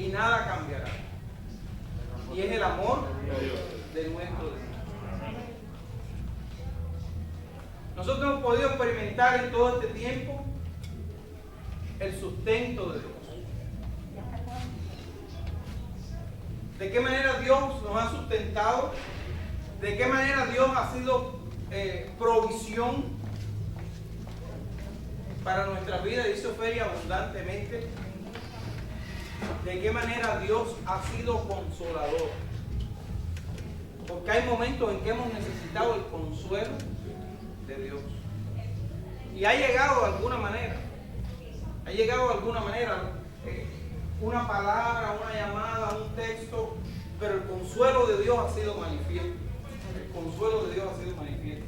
y nada cambiará. Y es el amor de nuestro Dios. Nosotros hemos podido experimentar en todo este tiempo el sustento de Dios. ¿De qué manera Dios nos ha sustentado? ¿De qué manera Dios ha sido provisión para nuestra vida? Dice Ofelia abundantemente. ¿De qué manera Dios ha sido consolador? Porque hay momentos en que hemos necesitado el consuelo de Dios. Y ha llegado de alguna manera. Ha llegado de alguna manera. Una palabra, una llamada, un texto, pero el consuelo de Dios ha sido manifiesto. El consuelo de Dios ha sido manifiesto.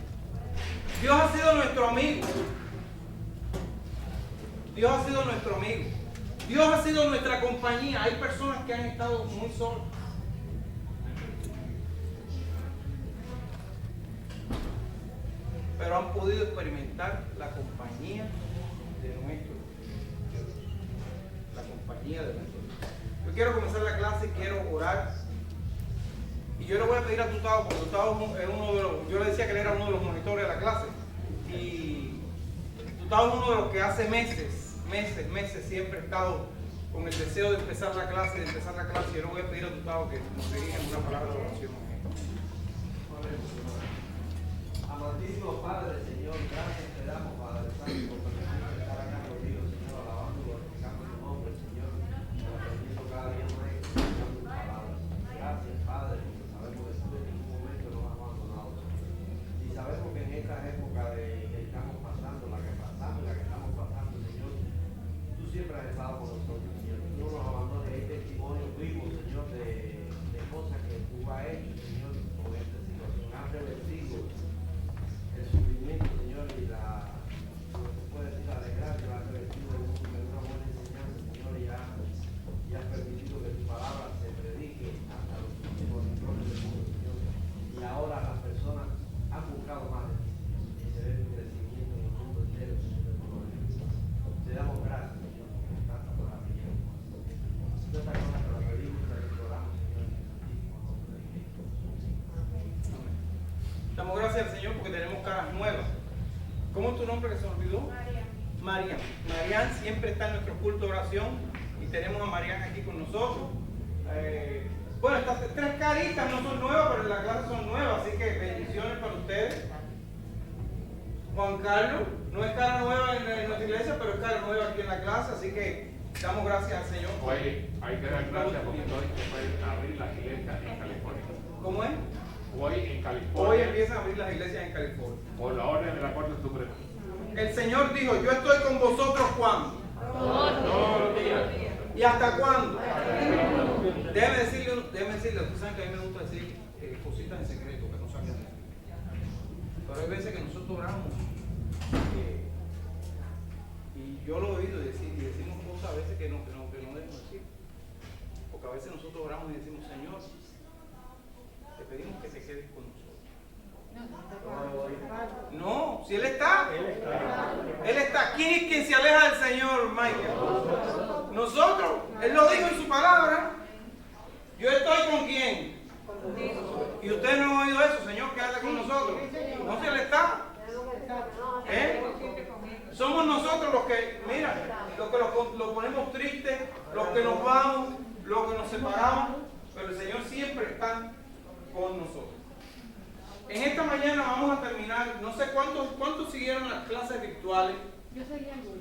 Dios ha sido nuestro amigo. Dios ha sido nuestro amigo. Dios ha sido nuestra compañía. Hay personas que han estado muy solas. Pero han podido experimentar la compañía de nuestro Dios. La compañía de nuestro Dios. Yo quiero comenzar la clase y quiero orar. Y yo le voy a pedir a Tutao, porque Tutao es uno de los, yo le decía que él era uno de los monitores de la clase. Y Tutao es uno de los que hace meses siempre ha estado con el deseo de empezar la clase, y yo le voy a pedir a Tutao que nos dirija una palabra de oración. Amantísimo Padre, Señor, gracias te damos, Padre Santo, por permitirnos estar acá contigo, Señor, alabando y glorificando tu nombre, Señor, aprendiendo cada día más y escuchando tus palabras. Gracias, Padre, porque sabemos que tú en ningún momento nos has abandonado, Señor. Y sabemos que en esta época que estamos pasando, la que pasamos y la que estamos pasando, Señor, tú siempre has estado con nosotros, Señor. Tú no nos abandones. Hay testimonio vivo, Señor, de cosas que tú has hecho, Señor, con esta situación. Has revertido el sufrimiento, Señor, y lo que puede decir, la desgracia, la has revertido en una buena enseñanza, Señor, y has permitido que tu palabra se predique hasta los últimos rincones del mundo, Señor. Y ahora las personas han buscado más de ti, Señor, y se ve tu crecimiento en el mundo entero, Señor, de gloria. Te damos gracias, Señor, por tanta maravilla. Todas estas cosas te las pedimos y te las imploramos, Señor, en el santísimo nombre de Cristo. Damos gracias al Señor porque tenemos caras nuevas. ¿Cómo es tu nombre que se me olvidó? Marian. Marian siempre está en nuestro culto de oración y tenemos a Marian aquí con nosotros. Bueno, estas tres caritas no son nuevas, pero en la clase son nuevas, así que bendiciones para ustedes. Juan Carlos, no es cara nueva en nuestra iglesia, pero es cara nueva aquí en la clase, así que damos gracias al Señor. Oye, hay que dar gracias porque hoy se pueden abrir las iglesias en California. ¿Cómo es? Hoy en California. Hoy empiezan a abrir las iglesias en California. Por la orden de la Corte Suprema. El Señor dijo, yo estoy con vosotros ¿cuándo? Todos los días. ¿Y hasta cuándo? Déjeme decirle, ustedes saben que a mí me gusta decir cositas en secreto que no saben. Pero hay veces que nosotros oramos y yo lo he oído decir y decimos cosas a veces que no debemos decir. Porque a veces nosotros oramos y decimos, Señor, te pedimos que te quedes con nosotros. No, si Él está. Él está. ¿Quién es quien se aleja del Señor, Michael? Nosotros. Él lo dijo en su palabra. Yo estoy con quién. Y ustedes no han oído eso, Señor, quédate con nosotros. No, si Él está. Somos nosotros los que, mira, los que lo ponemos triste, los que nos vamos, los que nos separamos, pero el Señor siempre está con nosotros. En esta mañana vamos a terminar, no sé cuántos siguieron las clases virtuales. Yo seguí algunos.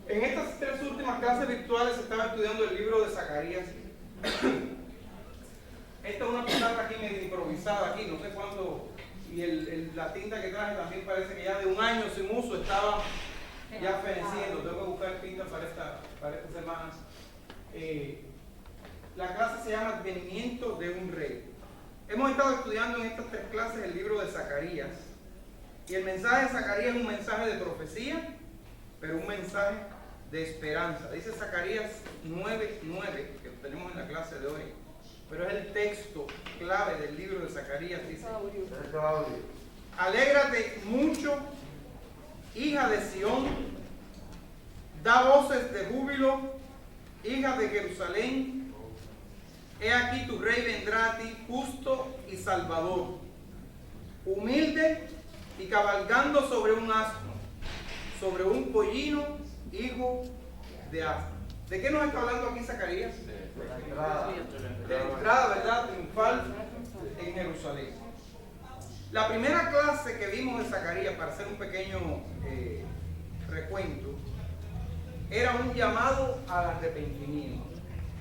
En estas tres últimas clases virtuales se estaba estudiando el libro de Zacarías. Esta es una pizarra aquí medio improvisada aquí, no sé cuánto, y la tinta que traje también parece que ya de un año sin uso estaba ya feneciendo. Tengo que buscar tinta para esta semana. La clase se llama Advenimiento de un Rey. Hemos estado estudiando en estas tres clases el libro de Zacarías. Y el mensaje de Zacarías es un mensaje de profecía, pero un mensaje de esperanza. Dice Zacarías 9:9, que lo tenemos en la clase de hoy. Pero es el texto clave del libro de Zacarías. Dice: alégrate mucho, hija de Sión, da voces de júbilo, hija de Jerusalén, he aquí tu rey vendrá a ti, justo y salvador, humilde y cabalgando sobre un asno, sobre un pollino, hijo de asno. ¿De qué nos está hablando aquí Zacarías? De la entrada. De la entrada, ¿verdad?, triunfal en Jerusalén. La primera clase que vimos de Zacarías, para hacer un pequeño recuento, era un llamado al arrepentimiento.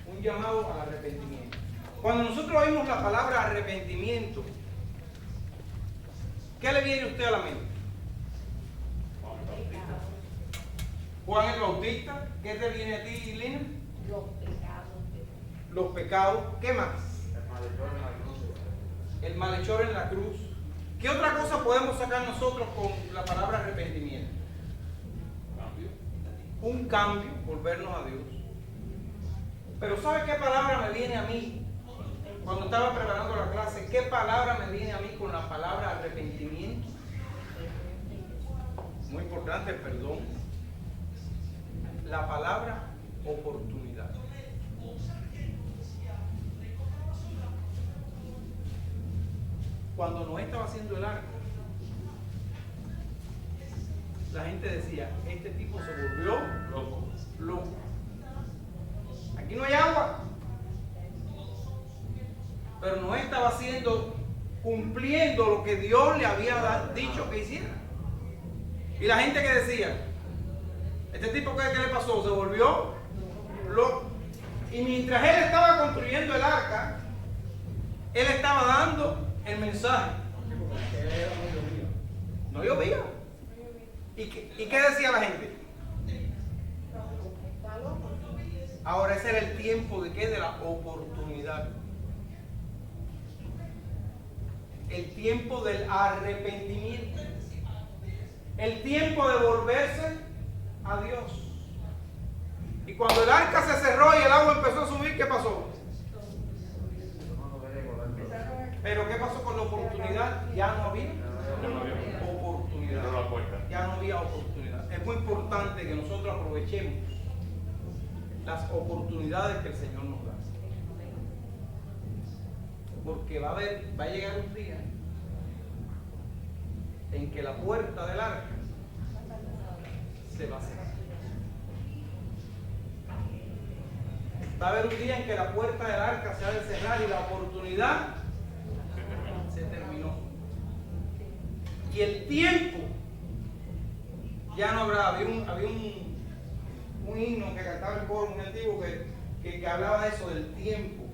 Un llamado al arrepentimiento. Cuando nosotros oímos la palabra arrepentimiento, ¿qué le viene a usted a la mente? Juan el Bautista. ¿Qué te viene a ti, Lina? Los pecados. Los pecados. ¿Qué más? El malhechor en la cruz. El malhechor en la cruz. ¿Qué otra cosa podemos sacar nosotros con la palabra arrepentimiento? Un cambio, volvernos a Dios. Pero ¿sabe qué palabra me viene a mí? Cuando estaba preparando la clase, ¿qué palabra me viene a mí con la palabra arrepentimiento? Muy importante, el perdón. La palabra oportunidad. Cuando Noé estaba haciendo el arca, la gente decía, este tipo se volvió loco. Aquí no hay agua. Pero Noé estaba cumpliendo lo que Dios le había dicho que hiciera. Y la gente que decía, este tipo ¿qué le pasó? Se volvió loco. Y mientras él estaba construyendo el arca, él estaba dando el mensaje. No llovía. ¿Y qué decía la gente? Ahora ese era el tiempo de qué? De la oportunidad. El tiempo del arrepentimiento. El tiempo de volverse a Dios. Y cuando el arca se cerró y el agua empezó a subir, ¿qué pasó? Pero ¿qué pasó con la oportunidad? Ya no había oportunidad. Ya no había oportunidad. Es muy importante que nosotros aprovechemos las oportunidades que el Señor nos da. Porque va a llegar un día en que la puerta del arca se va a cerrar. Va a haber un día en que la puerta del arca se ha de cerrar y la oportunidad se terminó. Y el tiempo ya no habrá. Había un himno que cantaba el coro muy antiguo que hablaba de eso, del tiempo.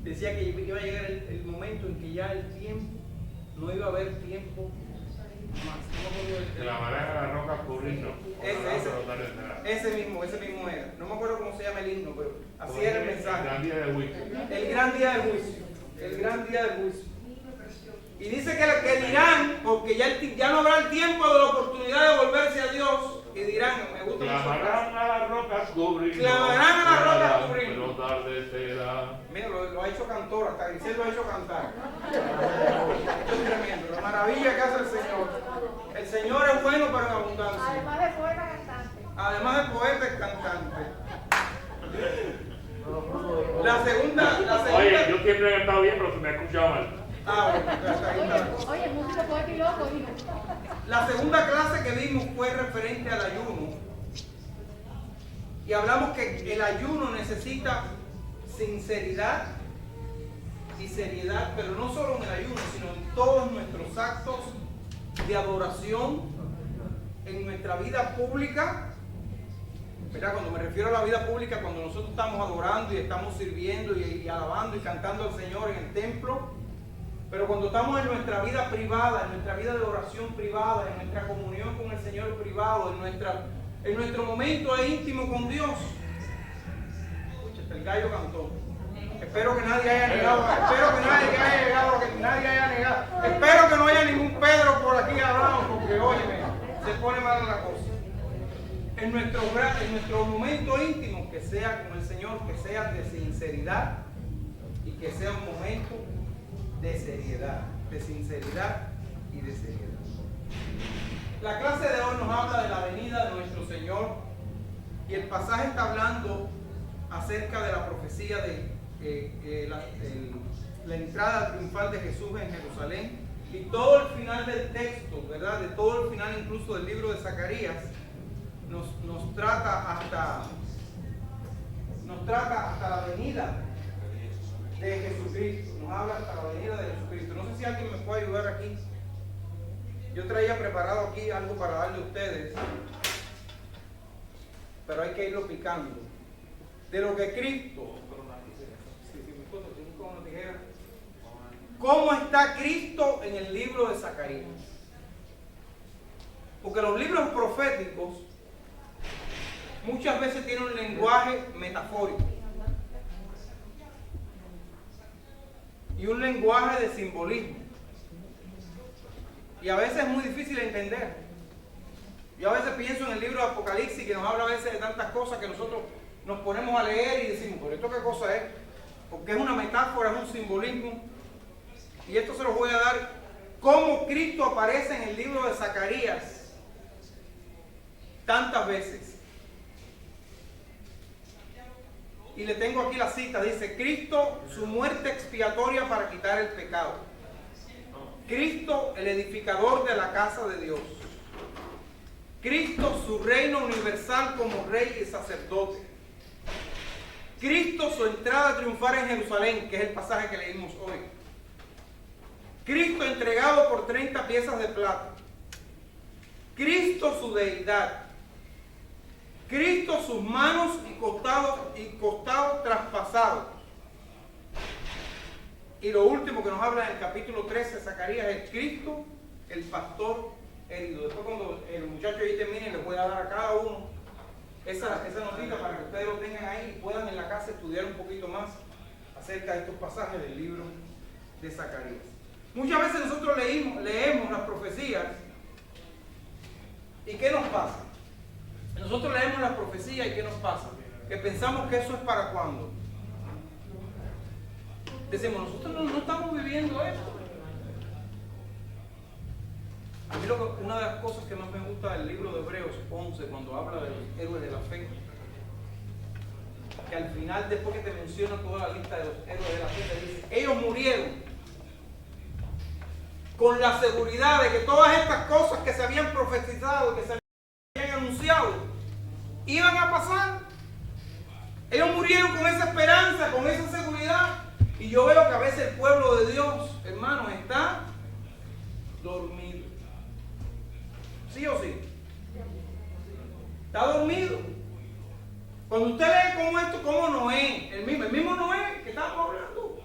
Decía que iba a llegar el momento en que ya el tiempo, no iba a haber tiempo más. Clamarán a la roca cubrirnos. Ese mismo era. No me acuerdo cómo se llama el himno, pero así era el mensaje. El gran día del juicio. El gran día del juicio. El gran día del juicio. Y dice que dirán, porque ya no habrá el tiempo de la oportunidad de volverse a Dios, y dirán, me gusta mucho. Clamarán a las rocas cubrirnos. Clamarán a las rocas cubrirnos. Pero tarde será. Mira, lo ha hecho cantor, hasta Grisel lo ha hecho cantar. Esto es tremendo, la maravilla que hace el Señor. El Señor es bueno, pero en abundancia. Además de poeta cantante. Además de poeta, es cantante. La segunda. Oye, yo siempre he cantado bien, pero se me ha escuchado mal. Bueno, está ahí. Oye, músico, poeta y loco, hijo. La segunda clase que vimos fue referente al ayuno. Y hablamos que el ayuno necesita sinceridad y seriedad, pero no solo en el ayuno, sino en todos nuestros actos de adoración, en nuestra vida pública. Mira, cuando me refiero a la vida pública, cuando nosotros estamos adorando y estamos sirviendo y alabando y cantando al Señor en el templo, pero cuando estamos en nuestra vida privada, en nuestra vida de oración privada, en nuestra comunión con el Señor privado, en nuestro momento íntimo con Dios. Escucha, el gallo cantó. Espero que nadie haya negado, espero que no haya ningún Pedro por aquí hablando, porque óyeme, se pone mal la cosa. En nuestro momento íntimo, que sea con el Señor, que sea de sinceridad y que sea un momento de seriedad, de sinceridad y de seriedad. La clase de hoy nos habla de la venida de nuestro Señor Y el pasaje está hablando acerca de la profecía de la entrada triunfal de Jesús en Jerusalén. Y todo el final del texto, ¿verdad? De todo el final incluso del libro de Zacarías, nos trata hasta la venida de Jesucristo. Nos habla hasta la venida de Jesucristo. No sé si alguien me puede ayudar aquí. Yo traía preparado aquí algo para darle a ustedes, pero hay que irlo picando. De lo que Cristo, ¿cómo está Cristo en el libro de Zacarías? Porque los libros proféticos muchas veces tienen un lenguaje metafórico y un lenguaje de simbolismo. Y a veces es muy difícil de entender. Yo a veces pienso en el libro de Apocalipsis, que nos habla a veces de tantas cosas que nosotros nos ponemos a leer y decimos, ¿pero esto qué cosa es? Porque es una metáfora, es un simbolismo. Y esto se los voy a dar, cómo Cristo aparece en el libro de Zacarías tantas veces. Y le tengo aquí la cita, dice: Cristo, su muerte expiatoria para quitar el pecado. Cristo, el edificador de la casa de Dios. Cristo, su reino universal como rey y sacerdote. Cristo, su entrada triunfal en Jerusalén, que es el pasaje que leímos hoy. Cristo entregado por 30 piezas de plata. Cristo, su deidad. Cristo, sus manos y costados traspasados. Y lo último que nos habla en el capítulo 13 de Zacarías es Cristo, el pastor herido. Después, cuando el muchacho ahí termine, les voy a dar a cada uno esa notita para que ustedes lo tengan ahí y puedan en la casa estudiar un poquito más acerca de estos pasajes del libro de Zacarías. Muchas veces nosotros leemos las profecías, ¿y qué nos pasa? Nosotros leemos las profecías y ¿qué nos pasa? Que pensamos que eso es para cuándo. Decimos, nosotros no estamos viviendo esto. A mí una de las cosas que más me gusta del libro de Hebreos 11, cuando habla de los héroes de la fe, que al final, después que te menciona toda la lista de los héroes de la fe, te dice, ellos murieron con la seguridad de que todas estas cosas que se habían profetizado, que se habían anunciado, iban a pasar. Ellos murieron con esa esperanza, con esa seguridad. Y yo veo que a veces el pueblo de Dios, hermanos, está dormido. ¿Sí o sí? Está dormido. Cuando usted lee como esto, como Noé, el mismo Noé que estábamos hablando,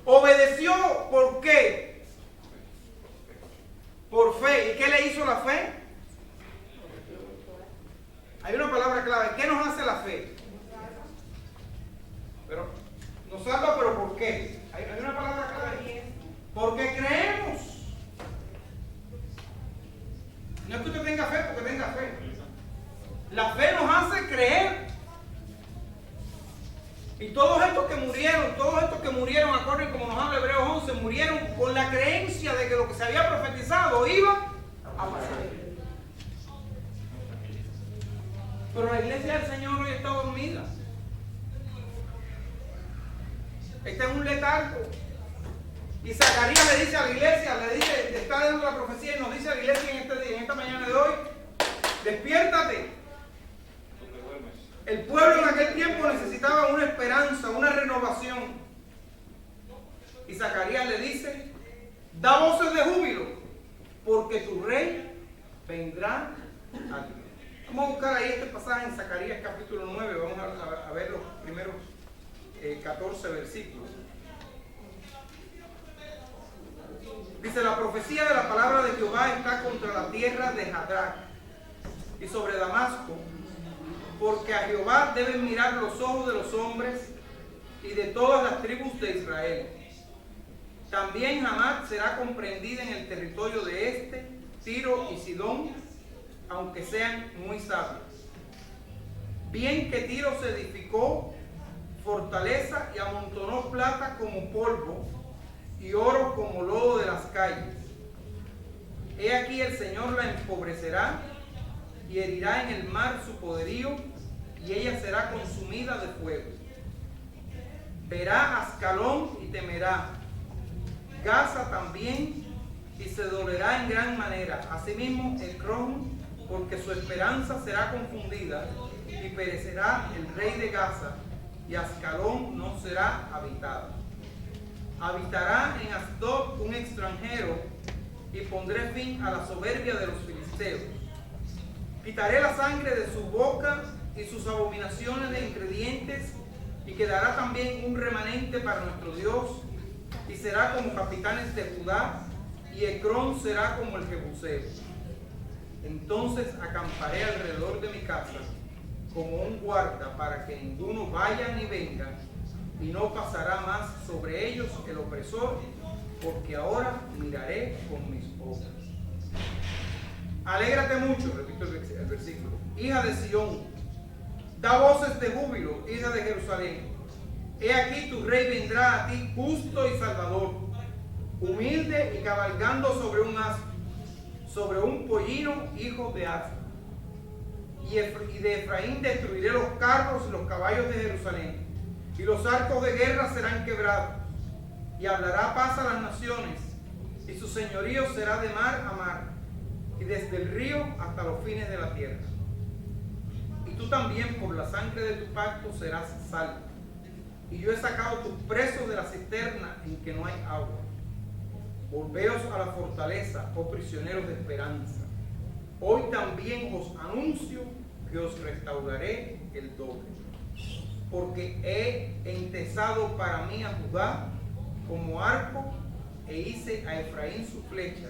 obedeció, ¿por qué? Por fe. ¿Y qué le hizo la fe? Hay una palabra clave. ¿Qué nos hace la fe? Pero nos salva, pero ¿por qué? Hay una palabra clave. Porque creemos. No es que usted tenga fe porque tenga fe. La fe nos hace creer. Y todos estos que murieron, acorde como nos habla Hebreos 11, murieron con la creencia de que lo que se había profetizado iba a pasar. Pero la iglesia del Señor hoy está dormida. Está en un letargo. Y Zacarías le dice a la iglesia, le está dando la profecía y nos dice a la iglesia en esta mañana de hoy, despiértate. El pueblo en aquel tiempo necesitaba una esperanza, una renovación. Y Zacarías le dice, da voces de júbilo, porque tu rey vendrá a ti. Vamos a buscar ahí este pasaje en Zacarías capítulo 9, vamos a ver los primeros 14 versículos. Dice, la profecía de la palabra de Jehová está contra la tierra de Hadrach y sobre Damasco, porque a Jehová deben mirar los ojos de los hombres y de todas las tribus de Israel. También Hamat será comprendida en el territorio de Tiro y Sidón, aunque sean muy sabios. Bien que Tiro se edificó fortaleza y amontonó plata como polvo y oro como lodo de las calles. He aquí el Señor la empobrecerá y herirá en el mar su poderío, y ella será consumida de fuego. Verá Ascalón y temerá, Gaza también, y se dolerá en gran manera. Asimismo, Ecrón, porque su esperanza será confundida, y perecerá el rey de Gaza, y Ascalón no será habitada. Habitará en Asdod un extranjero, y pondré fin a la soberbia de los filisteos. Quitaré la sangre de su boca y sus abominaciones de ingredientes, y quedará también un remanente para nuestro Dios, y será como capitanes de Judá, y Ecrón será como el Jebuseo. Entonces acamparé alrededor de mi casa como un guarda, para que ninguno vaya ni venga, y no pasará más sobre ellos el opresor, porque ahora miraré con mis ojos. Alégrate mucho, repito el versículo, hija de Sión, da voces de júbilo, hija de Jerusalén. He aquí tu rey vendrá a ti justo y salvador, humilde y cabalgando sobre un asno, sobre un pollino, hijo de asno. Y de Efraín destruiré los carros y los caballos de Jerusalén, y los arcos de guerra serán quebrados, y hablará paz a las naciones, y su señorío será de mar a mar, y desde el río hasta los fines de la tierra. Y tú también por la sangre de tu pacto serás salvo, y yo he sacado tus presos de la cisterna en que no hay agua. Volveos a la fortaleza, oh prisioneros de esperanza. Hoy también os anuncio que os restauraré el doble, porque he entesado para mí a Judá como arco, e hice a Efraín su flecha,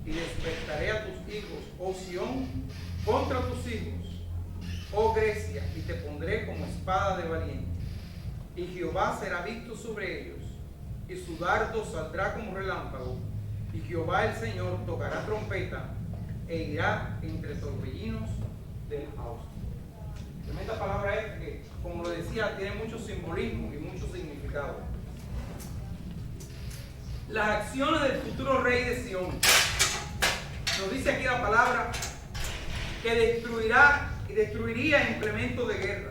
y despertaré a tus hijos, oh Sión, contra tus hijos, oh Grecia, y te pondré como espada de valiente. Y Jehová será visto sobre ellos, y su dardo saldrá como relámpago, y Jehová el Señor tocará trompeta, e irá entre torbellinos del austro. Tremenda palabra esta que, como lo decía, tiene mucho simbolismo y mucho significado. Las acciones del futuro rey de Sión. Nos dice aquí la palabra que destruirá y destruiría implementos de guerra.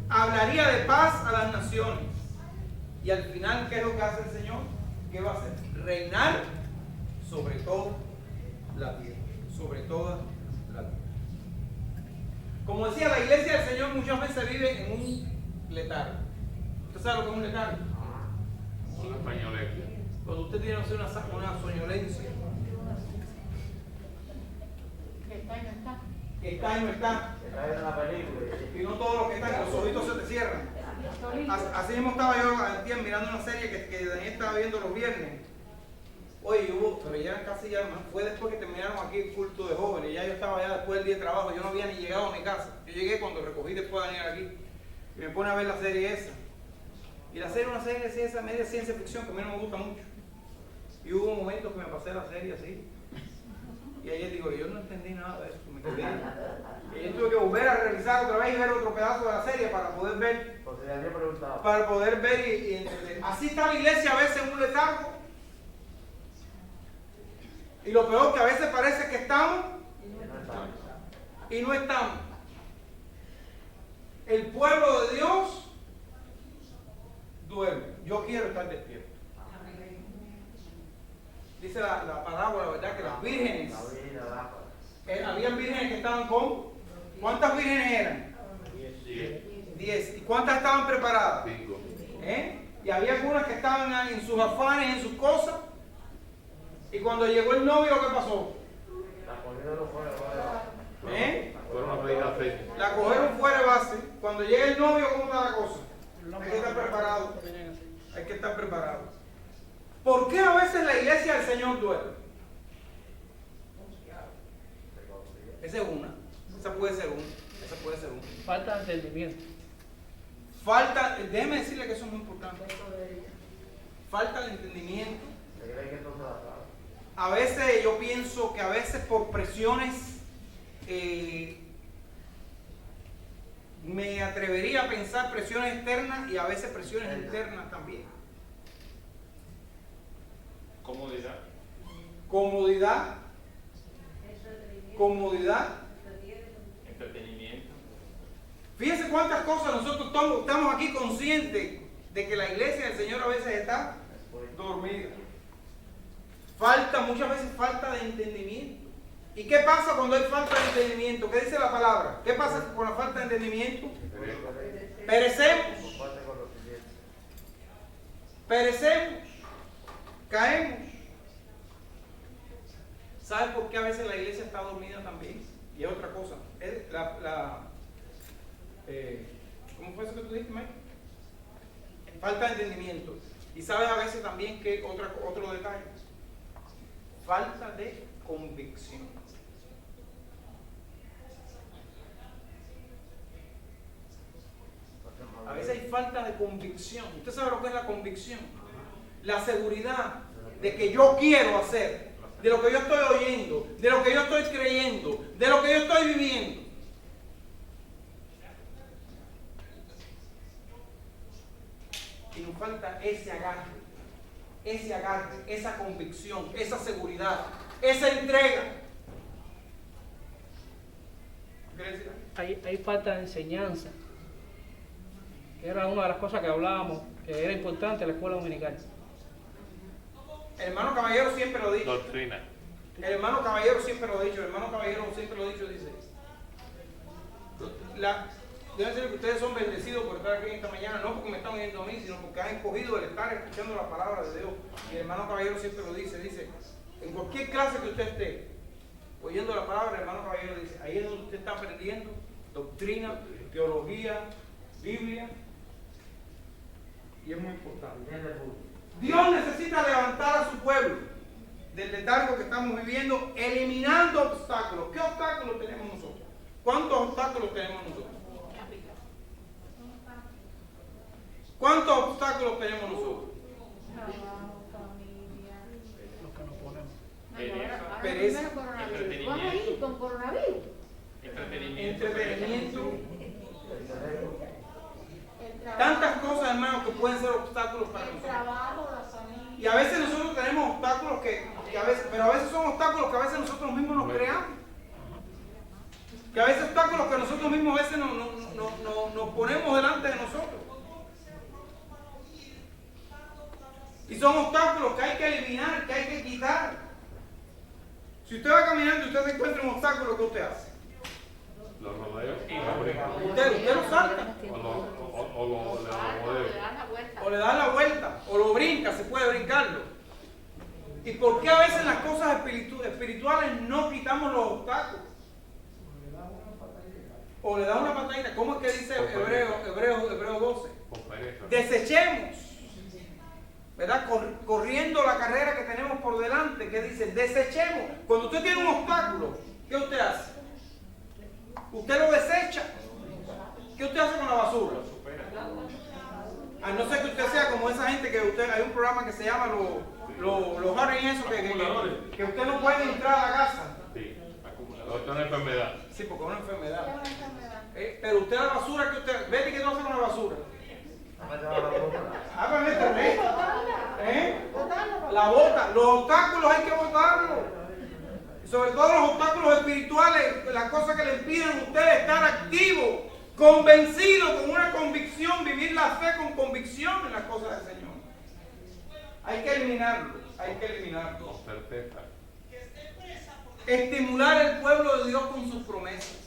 Hablaría de paz a las naciones. Y al final, ¿qué es lo que hace el Señor? ¿Qué va a hacer? Reinar sobre toda la tierra. Sobre toda la tierra. Como decía, la iglesia del Señor muchas veces vive en un letargo. ¿Usted sabe lo que es un letargo? Una españolería. Cuando usted tiene una soñolencia. Que está y no está. Que está y no está. Está viendo la película. Y no todos los que están, los ojitos se te cierran. Así mismo estaba yo antier mirando una serie que Daniel estaba viendo los viernes. Oye, pero ya casi ya, fue después que terminaron aquí el culto de jóvenes. Ya yo estaba ya después del día de trabajo, yo no había ni llegado a mi casa. Yo llegué cuando recogí después de venir aquí. Y me pone a ver la serie esa. Y la serie es una serie de ciencia, media ciencia ficción que a mí no me gusta mucho. Y hubo un momento que me pasé la serie así. Y ayer digo, yo no entendí nada de eso, me quedé. Y yo tuve que volver a revisar otra vez y ver otro pedazo de la serie para poder ver. Porque le había preguntado. Para poder ver y entender. Así está la iglesia a veces en un letargo. Y lo peor que a veces parece que estamos y no estamos. El pueblo de Dios duerme. Yo quiero estar despierto. Dice la parábola, ¿verdad? Que las vírgenes, habían vírgenes que estaban con, ¿cuántas vírgenes eran? 10. ¿Y cuántas estaban preparadas? 5. Y había algunas que estaban en sus afanes, en sus cosas. Y cuando llegó el novio, ¿qué pasó? La comida no fue. Fueron a pedir aceite. La cogieron fuera de base. Cuando llega el novio, ¿cómo está la cosa? Hay que estar preparado. Hay que estar preparado. ¿Por qué a veces la iglesia del Señor duerme? Esa es una. Esa puede ser una. Esa puede ser una. Falta de entendimiento. Falta, déjeme decirle que eso es muy importante. Falta el entendimiento. A veces yo pienso que a veces por presiones me atrevería a pensar presiones externas y a veces presiones internas también. Comodidad. Comodidad Entretenimiento. Fíjense cuántas cosas nosotros estamos aquí conscientes de que la iglesia del Señor a veces está dormida. Muchas veces falta de entendimiento. ¿Y qué pasa cuando hay falta de entendimiento? ¿Qué dice la palabra? ¿Qué pasa con la falta de entendimiento? Perecemos. Perecemos. Caemos. ¿Sabes por qué a veces la iglesia está dormida también? Y es otra cosa. ¿Cómo fue eso que tú dijiste, Mike? Falta de entendimiento. Y sabes a veces también que otro detalle. Falta de convicción. A veces hay falta de convicción. ¿Usted sabe lo que es la convicción? La seguridad de que yo quiero hacer, de lo que yo estoy oyendo, de lo que yo estoy creyendo, de lo que yo estoy viviendo. Y nos falta ese agarre, esa convicción, esa seguridad, esa entrega. Hay falta de enseñanza, que era una de las cosas que hablábamos, que era importante en la escuela dominical. El hermano Caballero siempre lo dice. Doctrina. El hermano Caballero siempre lo ha dicho. El hermano Caballero siempre lo ha dicho, dice. Deben ser que ustedes son bendecidos por estar aquí esta mañana, no porque me están oyendo a mí, sino porque han escogido el estar escuchando la palabra de Dios. Y el hermano Caballero siempre lo dice, en cualquier clase que usted esté oyendo la palabra, el hermano Caballero dice, ahí es donde usted está aprendiendo doctrina, teología, Biblia, y es muy importante. Dios necesita levantar a su pueblo del letargo que estamos viviendo, eliminando obstáculos. ¿Qué obstáculos tenemos nosotros? ¿Cuántos obstáculos tenemos nosotros? ¿Cuántos obstáculos tenemos nosotros? Trabajo, familia. Los que nos ponemos. Pereza. Pereza. Primero coronavirus. Entretenimiento. ¿Vas a ir con coronavirus? Entretenimiento. Entretenimiento. El trabajo, Tantas cosas, hermanos, que pueden ser obstáculos para el nosotros. trabajo, la familia. Y a veces nosotros tenemos obstáculos pero a veces son obstáculos que a veces nosotros mismos nos creamos. Que a veces obstáculos que nosotros mismos a veces nos ponemos delante de nosotros. Y son obstáculos que hay que eliminar, que hay que quitar. Si usted va caminando y usted se encuentra un obstáculo, ¿qué usted hace? Los rodeos y los brincos. Usted lo salta. O lo rodeo. O le da la vuelta, o lo brinca, se puede brincarlo. ¿Y por qué a veces en las cosas espirituales no quitamos los obstáculos? O le da una patadita. ¿Cómo es que dice Hebreo 12? Con pereza. Desechemos, ¿verdad? Corriendo la carrera que tenemos por delante. ¿Qué dice? Desechemos. Cuando usted tiene un obstáculo, ¿qué usted hace? Usted lo desecha. ¿Qué usted hace con la basura? A no ser que usted sea como esa gente que hay un programa que se llama los Harry y eso, que usted no puede entrar a la casa. Sí, acumulador. Esto es una enfermedad. Sí, porque es una enfermedad. Es una enfermedad. Pero usted la basura que usted... Betty, ¿qué no hace con la basura? Botarla. La bota. Los obstáculos hay que botarlos. Sobre todo los obstáculos espirituales, las cosas que le impiden a usted estar activo, convencido, con una convicción, vivir la fe con convicción en las cosas del Señor. Hay que eliminarlo, hay que eliminarlo. Con certeza. Estimular el pueblo de Dios con sus promesas.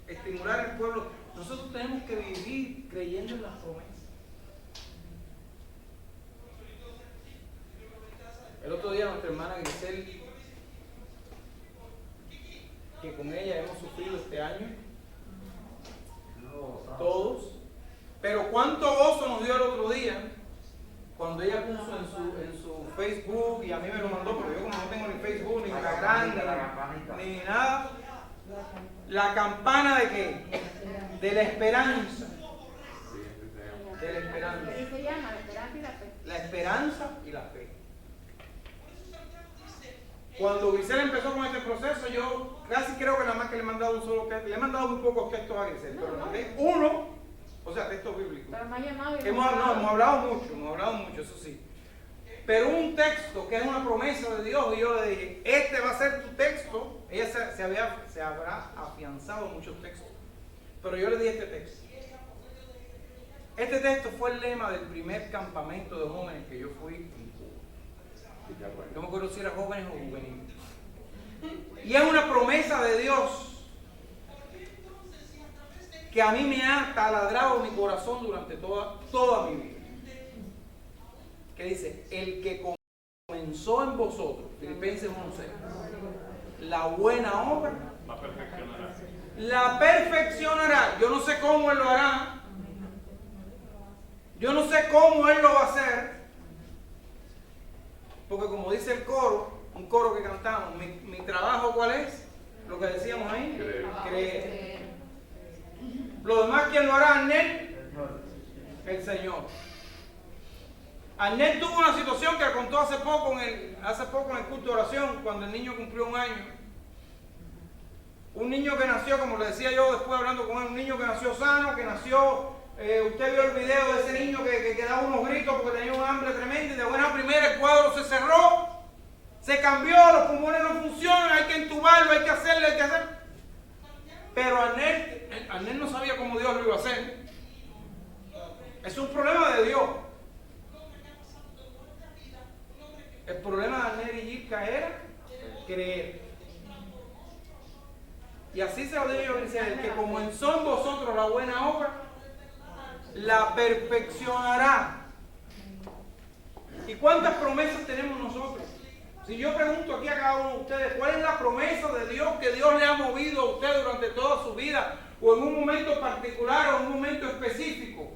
Estimular el pueblo. Nosotros tenemos que vivir creyendo en las promesas. El otro día nuestra hermana Grisel, que con ella hemos sufrido este año, todos, pero cuánto gozo nos dio el otro día cuando ella puso en su Facebook, y a mí me lo mandó, pero yo como no tengo ni Facebook, ni Instagram, ni nada, la campana de qué? De la esperanza. De la esperanza. ¿Qué se llama? La esperanza y la fe. La esperanza y la fe. Cuando Grisel empezó con este proceso, yo casi creo que nada más que le he mandado un solo texto. Le he mandado muy pocos textos a Grisel, pero le mandé uno, o sea, textos bíblicos. Pero me ha llamado y Hemos hablado mucho, eso sí. Pero un texto que es una promesa de Dios, y yo le dije, este va a ser tu texto. Ella se habrá afianzado en muchos textos, pero yo le di este texto. Este texto fue el lema del primer campamento de jóvenes que yo fui en Cuba. No me acuerdo si era jóvenes o juveniles. Y es una promesa de Dios que a mí me ha taladrado mi corazón durante toda mi vida. Que dice, el que comenzó en vosotros, Filipenses 1:6, la buena obra, la perfeccionará. Yo no sé cómo Él lo hará. Yo no sé cómo Él lo va a hacer. Porque como dice el coro, un coro que cantamos, mi trabajo, ¿cuál es? Lo que decíamos ahí, creer. Lo demás, ¿quién lo hará? Arnel, el Señor. Arnel tuvo una situación que contó hace poco en el culto de oración, cuando el niño cumplió 1 año. Un niño que nació, como le decía yo después hablando con él, un niño que nació sano, que nació, usted vio el video de ese niño que daba unos gritos porque tenía un hambre tremenda, y de buena primera el cuadro se cerró, se cambió, los pulmones no funcionan, hay que entubarlo, hay que hacerle, Pero Arnel no sabía cómo Dios lo iba a hacer. Es un problema de Dios. El problema de Arnel y Yirka era creer. Y así se lo digo yo, dice, el que comenzó en vosotros la buena obra, la perfeccionará. ¿Y cuántas promesas tenemos nosotros? Si yo pregunto aquí a cada uno de ustedes, ¿cuál es la promesa de Dios que Dios le ha movido a usted durante toda su vida? O en un momento particular o en un momento específico.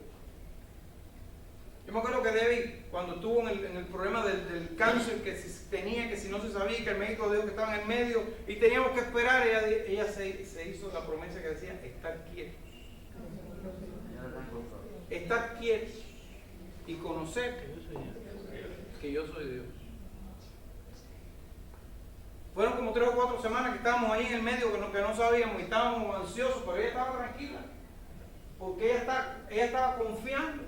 Yo me acuerdo que Debbie, cuando estuvo en el problema del cáncer, que si tenía, que si no se sabía, que el médico dijo que estaba en el medio y teníamos que esperar, ella se hizo la promesa que decía, estar quietos. Estar quietos y conocer que yo soy Dios. Fueron como 3 o 4 semanas que estábamos ahí en el medio, que no sabíamos y estábamos ansiosos, pero ella estaba tranquila, porque ella estaba confiando.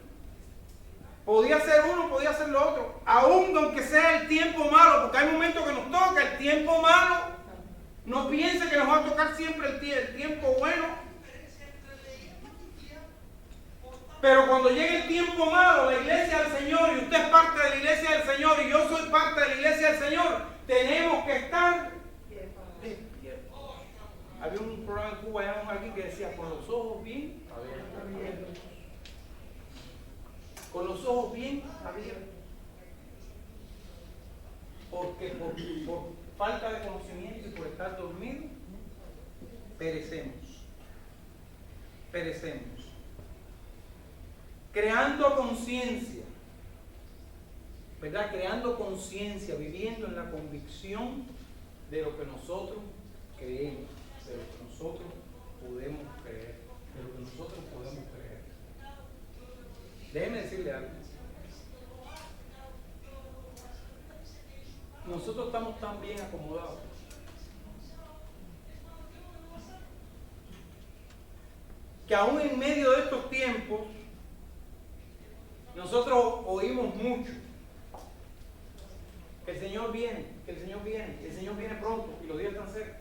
Podía ser uno, podía ser lo otro, aún aunque sea el tiempo malo, porque hay momentos que nos toca el tiempo malo. No piense que nos va a tocar siempre el tiempo bueno. Pero cuando llegue el tiempo malo, la iglesia del Señor, y usted es parte de la iglesia del Señor, y yo soy parte de la iglesia del Señor, tenemos que estar despiertos. Había un programa en Cuba, aquí que decía, con los ojos bien abiertos. Con los ojos bien abiertos. Porque por falta de conocimiento y por estar dormidos, perecemos. Creando conciencia, ¿verdad? Creando conciencia, viviendo en la convicción de lo que nosotros creemos, de lo que nosotros podemos creer, Déjeme decirle algo. Nosotros estamos tan bien acomodados que aún en medio de estos tiempos nosotros oímos mucho que el Señor viene, que el Señor viene pronto y los días están cerca.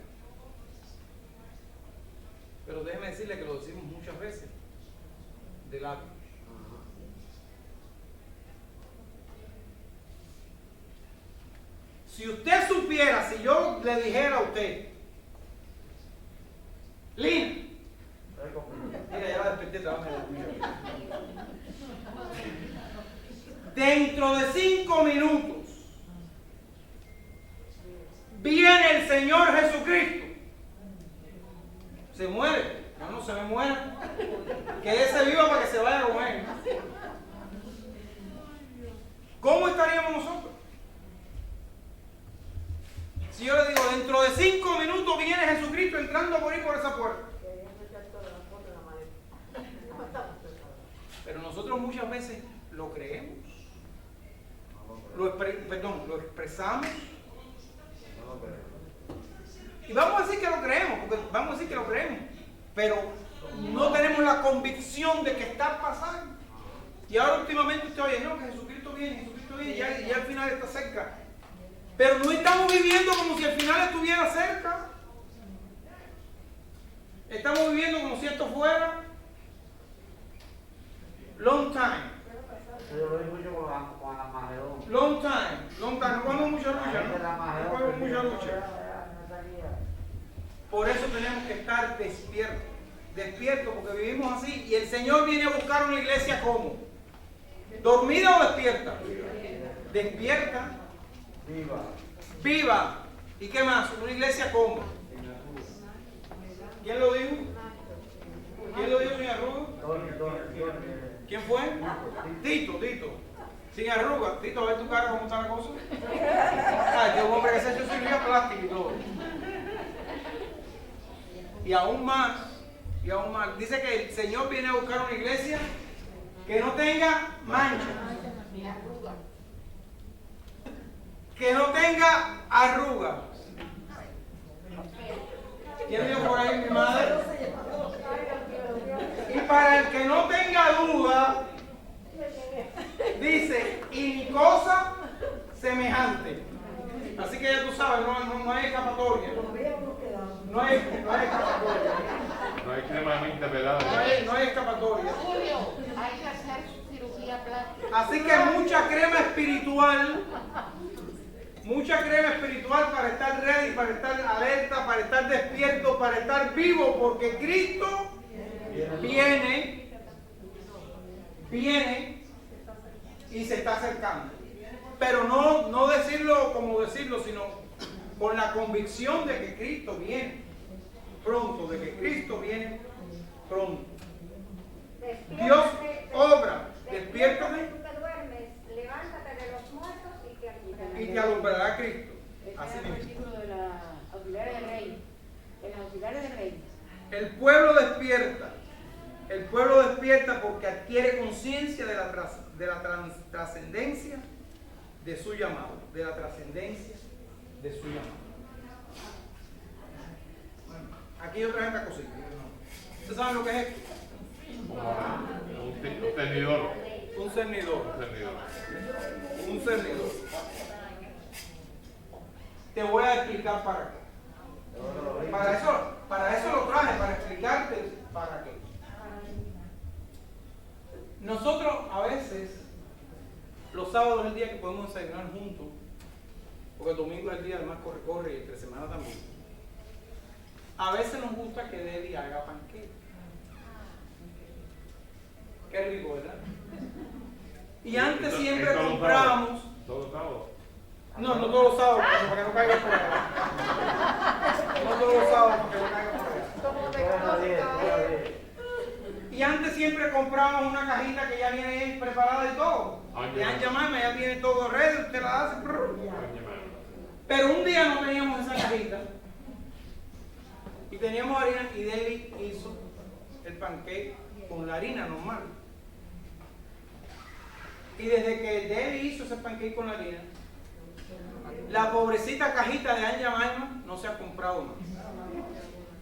Pero déjeme decirle que lo decimos muchas veces de lado. Si usted supiera, si yo le dijera a usted, Lina, mira, ya la desperté, trabaja en la comida. Dentro de 5 minutos viene el Señor Jesucristo. Se muere, no se me muera. Quédese viva para que se vaya con él. ¿Cómo estaríamos nosotros? Si yo le digo, dentro de 5 minutos viene Jesucristo entrando por ahí por esa puerta. Pero nosotros muchas veces lo creemos. Lo expresamos. Y vamos a decir que lo creemos, pero no tenemos la convicción de que está pasando. Y ahora últimamente usted oye, no, que Jesucristo viene viene, ya el final está cerca. Pero no estamos viviendo como si el final estuviera cerca. Estamos viviendo como si esto fuera long time. Yo lo digo yo con la Magedón. Long time. No jugamos mucha lucha, ¿no? No jugamos mucha lucha. Por eso tenemos que estar despiertos, porque vivimos así. Y el Señor viene a buscar una iglesia ¿cómo? ¿Dormida o despierta? Despierta. Viva. ¿Y qué más? Una iglesia ¿cómo? ¿Quién lo dijo? ¿Quién lo dijo sin arruga? ¿Quién fue? Tito. Sin arruga. Tito, a ver tu cara cómo está la cosa. Ay, que un hombre que se ha hecho cirugía plástica y todo. Y aún más. Dice que el Señor viene a buscar una iglesia que no tenga mancha. Que no tenga arruga. ¿Quién dijo por ahí mi madre? Y para el que no tenga duda, dice, y ni cosa semejante. Así que ya tú sabes, no hay escapatoria. No hay escapatoria. No hay cremamente velada. No hay escapatoria. Julio, hay que hacer cirugía plástica. Así que mucha crema espiritual para estar ready, para estar alerta, para estar despierto, para estar vivo, porque Cristo viene y se está acercando. Pero no decirlo como decirlo, sino con la convicción de que Cristo viene pronto, Dios obra, despiértate levántate de los muertos y te alumbrará Cristo. Así Este es el mismo. versículo de la auxiliaria del rey. De las auxiliares del rey. El pueblo despierta porque adquiere conciencia de la trascendencia de su llamado, Aquí hay otra gente cosita. ¿Ustedes saben lo que es esto? Un tenidor. Un cernidor. Te voy a explicar para qué. Para eso lo traje, para explicarte para qué. Nosotros a veces, los sábados es el día que podemos desayunar juntos, porque el domingo es el día del más corre y entre semana también. A veces nos gusta que Debbie haga panqueques. Qué rico, ¿verdad? Y antes siempre comprábamos. Todos los sábados. No todos los sábados, para que no caiga por ahí. No todos los sábados, para que no caiga por ahí. Y antes siempre comprábamos una cajita que ya viene preparada y todo. Dejan llamarme, ya viene todo ready, usted la hace. Pero un día no teníamos esa cajita. Y teníamos harina y David hizo el pancake con la harina normal. Y desde que David hizo ese pancake con la harina, la pobrecita cajita de Anja Maima no se ha comprado más.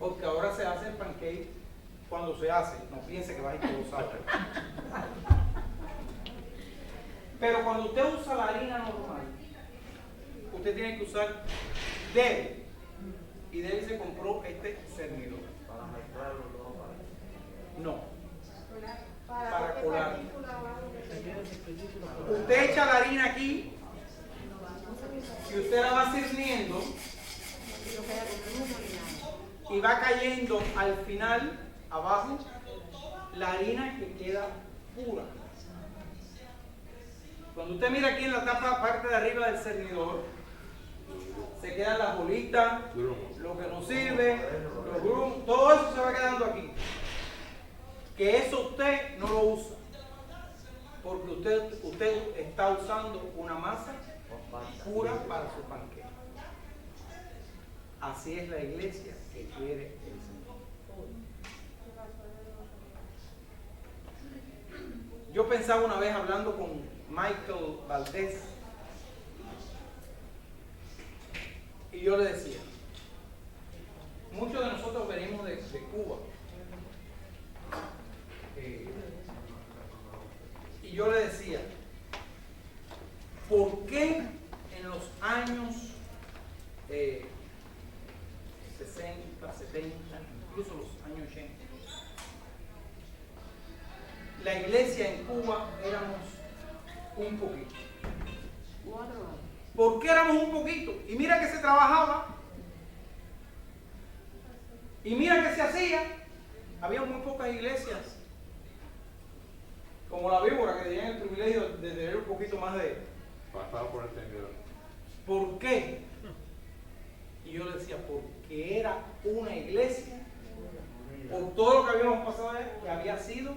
Porque ahora se hace el pancake cuando se hace. No piense que va a ir todo sábado. Pero cuando usted usa la harina normal, usted tiene que usar David. Y David se compró este cernidor. Para mezclarlo todo. No. Para colar. Usted echa la harina aquí y usted la va sirviendo y va cayendo al final, abajo, la harina que queda pura. Cuando usted mira aquí en la tapa, parte de arriba del cernidor, se quedan las bolitas, lo que nos sirve, los grumos, todo eso se va quedando aquí. Que eso usted no lo usa, porque usted está usando una masa pura para su panqueque. Así es la iglesia que quiere el Señor. Yo pensaba una vez hablando con Michael Valdés, y yo le decía, muchos de nosotros venimos de Cuba, y yo le decía, ¿por qué en los años 60, 70, incluso los años 80, la iglesia en Cuba éramos un poquito? 4 años. ¿Por qué éramos un poquito? Y mira que se trabajaba. Y mira que se hacía. Había muy pocas iglesias. Como la víbora, que tenían el privilegio de tener un poquito más de... Pasado por el Señor. ¿Por qué? Y yo le decía, porque era una iglesia, por todo lo que habíamos pasado ahí, que había sido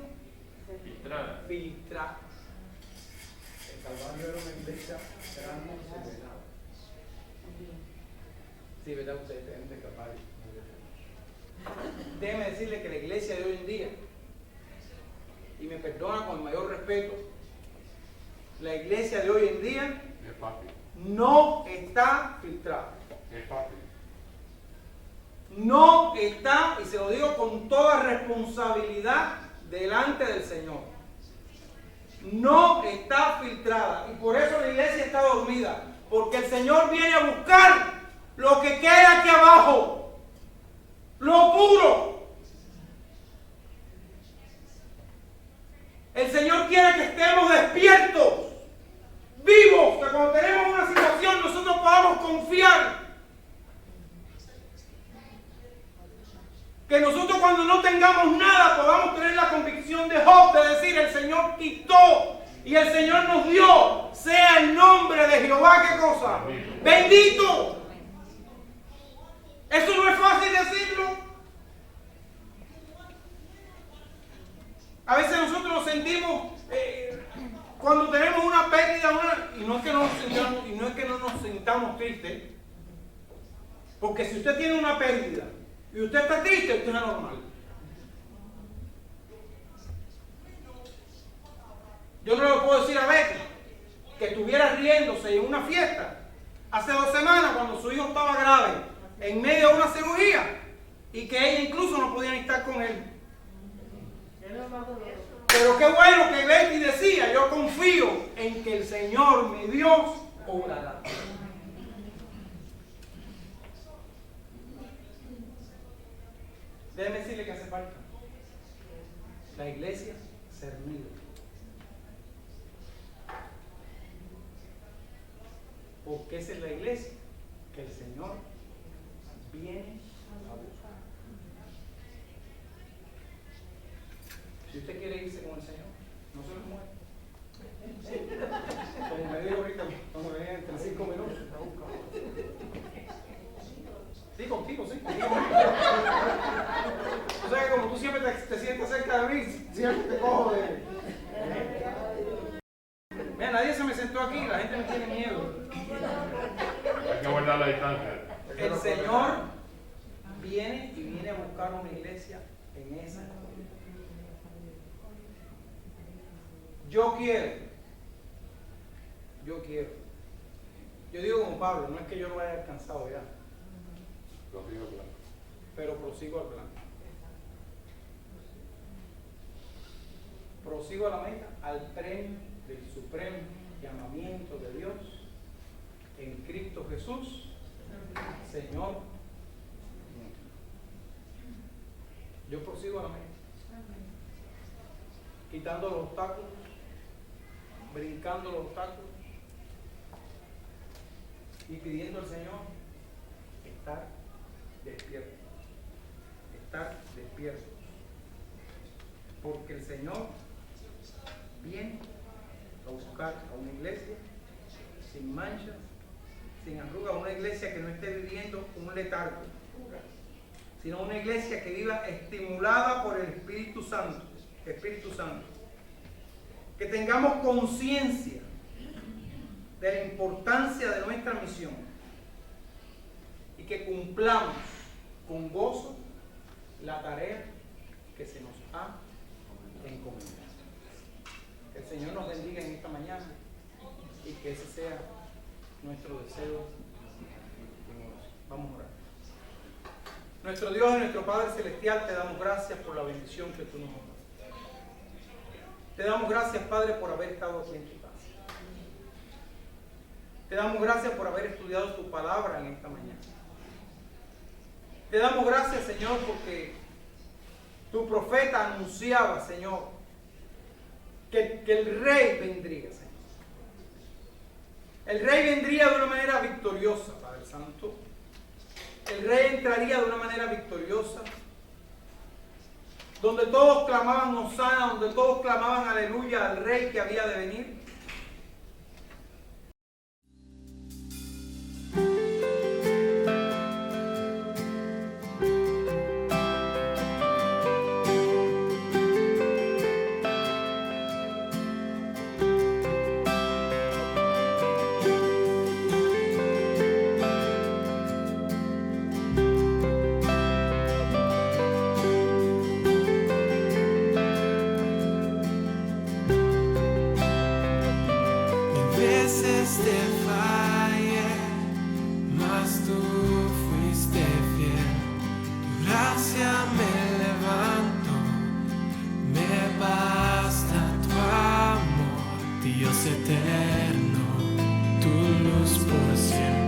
Filtrada. filtrada. El Calvario era una iglesia grande. Sí, ¿verdad? Ustedes tienen de Calvario. Déjeme decirle que la iglesia de hoy en día, y me perdona con el mayor respeto, la iglesia de hoy en día Es fácil. no está filtrada. Es fácil. No está, y se lo digo con toda responsabilidad delante del Señor, no está filtrada. Y por eso la iglesia está dormida, porque el Señor viene a buscar lo que queda aquí abajo, lo puro. El Señor quiere que estemos despiertos, vivos, que cuando tenemos una situación nosotros podamos confiar. Que nosotros cuando no tengamos nada podamos tener la convicción de Job, de decir, el Señor quitó y el Señor nos dio. Sea el nombre de Jehová, ¿qué cosa? Bendito. Eso no es fácil decirlo. A veces nosotros nos sentimos, cuando tenemos una pérdida, y no es que no nos sintamos tristes, porque si usted tiene una pérdida y usted está triste, usted no es normal. Yo no le puedo decir a Betty que estuviera riéndose en una fiesta hace 2 semanas cuando su hijo estaba grave, en medio de una cirugía, y que ella incluso no podía ni estar con él. Pero qué bueno que Betty decía, yo confío en que el Señor, mi Dios, obrará. Déjeme decirle que hace falta la iglesia cernida. Porque esa es la iglesia que el Señor viene a buscar. Si usted quiere irse con el Señor, no se lo mueve. Como me dijo ahorita, cuando me venía entre 5 minutos, está buscando. Sí, contigo, sí. O sea que como tú siempre te sientes cerca de mí, siempre te cojo de... Mira, nadie se me sentó aquí, la gente me tiene miedo. Hay que guardar la distancia. El Señor viene y viene a buscar una iglesia en esa comunidad. Yo quiero. Yo digo como Pablo, no es que yo no haya alcanzado ya, Prosigo, claro. pero prosigo al plan. Prosigo a la meta, al premio del supremo llamamiento de Dios en Cristo Jesús, Señor. Yo prosigo a la meta, quitando los obstáculos, brincando los obstáculos y pidiendo al Señor estar despierto. Estar despierto. Porque el Señor viene a buscar a una iglesia sin manchas, sin arrugas, una iglesia que no esté viviendo un letargo, sino una iglesia que viva estimulada por el Espíritu Santo. Espíritu Santo. Que tengamos conciencia de la importancia de nuestra misión y que cumplamos con gozo la tarea que se nos ha encomendado. Que el Señor nos bendiga en esta mañana y que ese sea nuestro deseo. Vamos a orar. Nuestro Dios y nuestro Padre Celestial, te damos gracias por la bendición que tú nos das. Te damos gracias, Padre, por haber estado aquí en tu casa. Te damos gracias por haber estudiado tu palabra en esta mañana. Te damos gracias, Señor, porque tu profeta anunciaba, Señor, que el rey vendría, Señor. El rey vendría de una manera victoriosa, Padre Santo. El rey entraría de una manera victoriosa, donde todos clamaban Hosana, donde todos clamaban aleluya al rey que había de venir. Te fallé, mas tú fuiste fiel. Tu gracia me levanto, me basta tu amor, Dios eterno, tu luz por siempre.